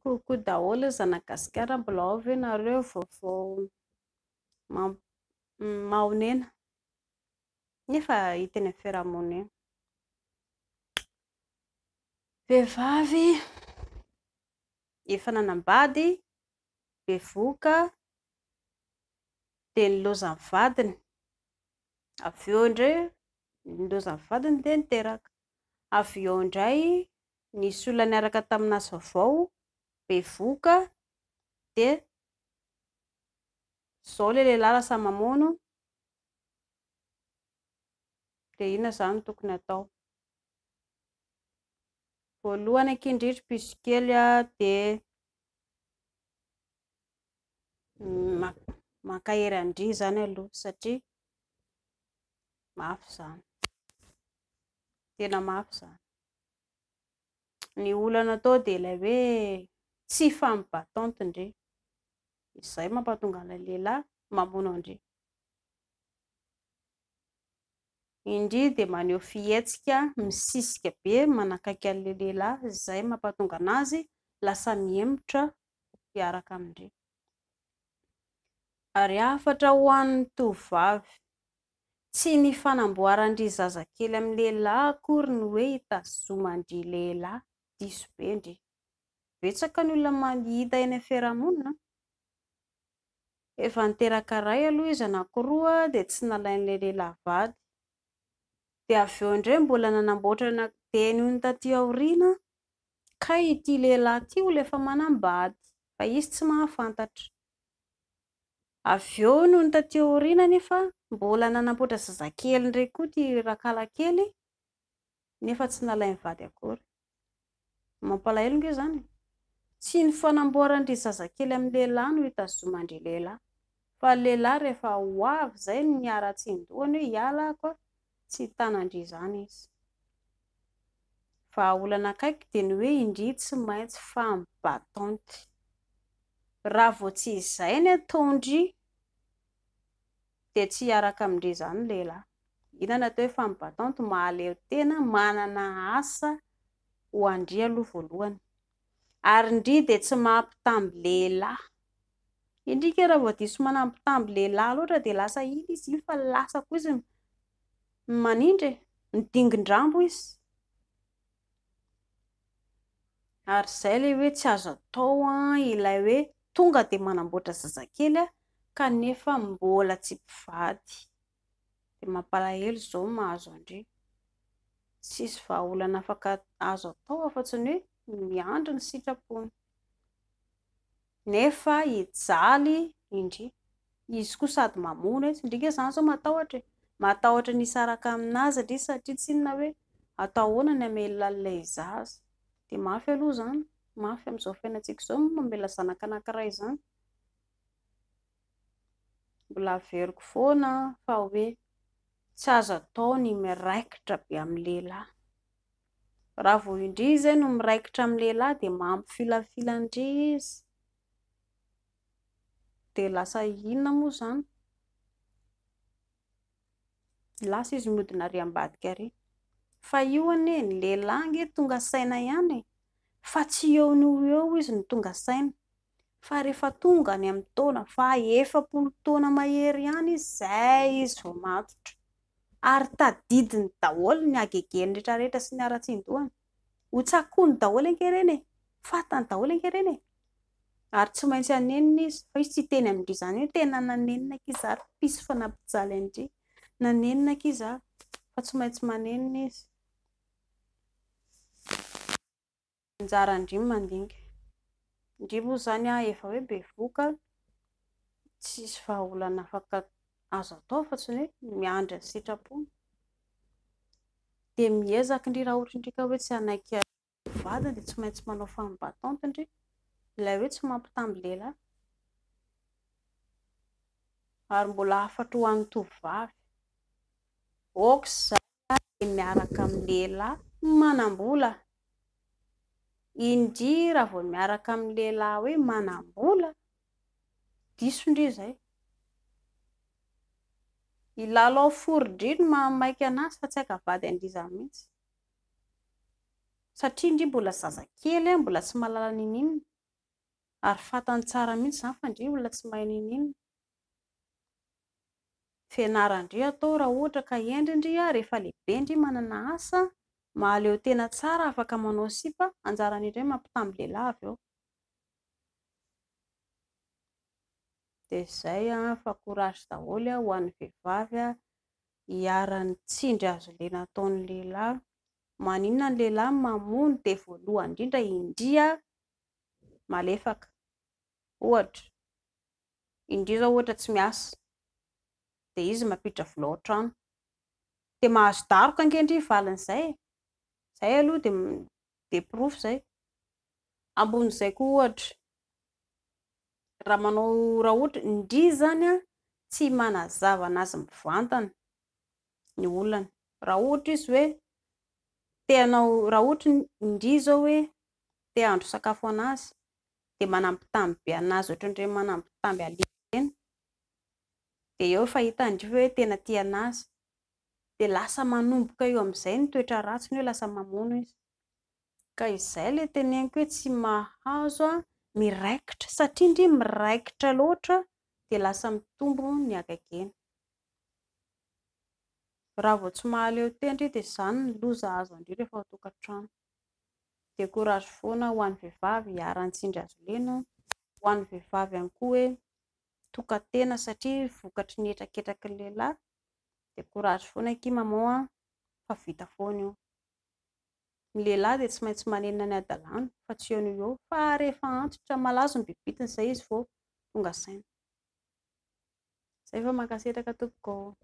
kokoa daholo zanagasikara mbola ao ve nareo vaovao mahonena nefa hita eny amin'ny fiarahamonina. Vehivavy efa nanambady, bevoka, dia niloza ny vadiny. Avy eo indray niloza ny vadiny dia niteraka. Avy eo indray nisy olona niaraka taminazy vaovao, bevoka, dia izao ilay lehilahy lasa mamono. Dia inona izany tokony atao? Voalohany akindritra pisikely dia maka hery andria izany aloha satria mafy izany, tena mafy izany. Ny olana atao dia ilay hoe tsy femme-battante indre, izay mampatonga ilay lehilahy mamono andria. Indria dia maneho fihetsika misisika be manakaiky an'ilay lehilahy, izay mampatonga anazy lasa miemotra hiaraka amindria. Ary hafatra ho an'ny tovovavy tsy ny fanamboarandry zazakely amin'ny lehilahy akory ny hoe hitazomandry lehilahy, diso be ndry. Betsaka ny olona mahita eny amin'ny fiarahamonina. Efa niteraka iray aloha izy anankiroa dia tsy nalain'ilay lehilahy vady. Dia avy eo indray mbola nanamboatra dia nohony taty aoriana ka ity lehilahy ity olona efa manambady fa izy tsy mahafantatra. Avy eo nohony taty aoriana nefa mbola nanamboatra zazakely indray koa ity rakalakely nefa tsy nalainy vady akory. Mampalahelo nge izany. Tsy ny fanamboarandry zazakely amin'ny lehilahy no hitazomandry lehilahy, fa lehilahy rehefa ho avy izay niara-tsindohany hoe hialako, tsy hitanandry izany izy. Fa olana akaiky dia ny hoe indria tsy maintsy femme-battante. Raha vao tsy izay ny ataondry dia tsy hiaraka amindry izany lehilahy. Inona no atao hoe femme-battante? Mahaleo tena, manana asa ho andry aloha voalohany. Ary indri dia tsy mampitamby lehilahy. Indrika raha vao diso manampitamby lehilahy loatra dia lasa iny izy iny fa lasa koa izy manindry, midingin-drambo izy. Ary izay ilay hoe tsy azo atao ilay hoe tonga dia manamboatra zazakely kanefa mbola tsy mpivady. Dia mampalahelo izao mahazo andry. Tsisy vahaolana afaka azo atao afa-tsy hoe miandry ny sitrapony. Nefa hijaly indri. Izy koa sady mamono izy. Indrika izany izao matahotra. Matahotra ny hisaraka aminazy indri satria tsy inona hoe atao ahoana ny hamelona an'ilay zaza. Dia mafy aloha izany. Mafy amin'izao fiainantsika izao mamela zanaka anankiray izany. Mbola averiko foana fa hoe tsy azo atao ny miraikitra be amin'ny lehilahy. Raha vao indri izy no miraikitra amin'ny lehilahy dia mampifilafila-ndry izy. Dia lasa inona moa izany? Lasa izy mihodina ary ambadika ary. Fa io anie ny lehilahy ange tonga saina ihany. Fa tsy eo no eo izy no tonga saina. Fa rehefa tonga any amin'ny taona faha-efapolo taona mahery ihany izy, izay izy vao matotra. Ary tadidiny daholo ny agegeny rehetrarehetra sy ny ara-tsindohany. Hotsakoiny daholo ankereny e. Fantany daholo ankereny e. Ary tsy maintsy hanenina izy. Fa izy tsy teny amindry izany hoe tena nanenina kiza ary pisy fa nampijaly andry. Nanenina kiza fa tsy maintsy manenina izy. Anjara andry mandinika. Indri moa izany efa hoe bevoka, tsisy vahaolana afaka azo atao fa tsy hoe miandry ny sitrapony. Dia miezaka indri raha ohatra indrika hoe tsy hanaiky vadiny dia tsy maintsy manao femme-battante indri. Ilay hoe tsy mampitamby lehilahy. Ary mbola hafatra ho an'ny tovovavy. Aoka izay miaraka amin'ny lehilahy manam-bola. Indri raha vao miaraka amin'ny lehilahy hoe manam-bola, diso indri izay. Ilalao fory indri no mamaiky anazy fa tsy hankavady andrizany mihitsy. Satria indri mbola zazakely, mbola tsy mahalala n'inonina. Ary fantany tsara mihitsy zany fa ndry olona tsy mahay ninino. Fianarandry atao raha ohatra ka endrindry rehefa lehibe ndry manana asa, mahaleo tena tsara afaka manao sipa, anjarany indray mampitamby lehilahy avy eo. Dia izay fa courage daholo ho an'ny vehivavy hiara-ny tsindry azo lena ataon'ny lehilahy. Maninona ny lehilahy mamono dia voalohany indrindra indria malefaka. Ohatra, indrindra ohatra tsy miasa dia izy mampiditra vola ao an-trano, dia mahazo daroka ankehitriny valin'izay. Izay aloha dia porofo izay. Ambon'izay koa ohatra, raha ohatra indry zany tsy manazava anazy mivantana ny olana. Raha ohatra izy hoe raha ohatra indry izao hoe te handro sakafo anazy dia manampitamby be anazy ohatran'ireny manampitamby alika ireny, dia eo fahita indry hoe tena tia anazy, dia lasa manomboka eo amin'izay ny toetra ratsiny, hoe lasa mamono izy. Ka izay ilay teneniko hoe tsy mahazo miraikitra, satria indry miraikitra loatra dia lasa mitombo ny hakaikeny. Raha vao tsy mahaleo tena indry dia izany ny loza azo indry rehefa ao an-tokantrano. Dia courage foana ho an'ny vehivavy hiara-ny tsindry azo lena, ho an'ny vehivavy ihany koa hoe toka-tena satria vokatry ny etraketraky ny lehilahy. Dia courage foana aky maman fa vita foana io. Ny lehilahy dia tsy maintsy manenina ny hadalana fa tsy eo no eo, fa rehefa antitra malazo ny bibitiny izay izy vao tonga saina. Izay fa mankasitraka tompoko.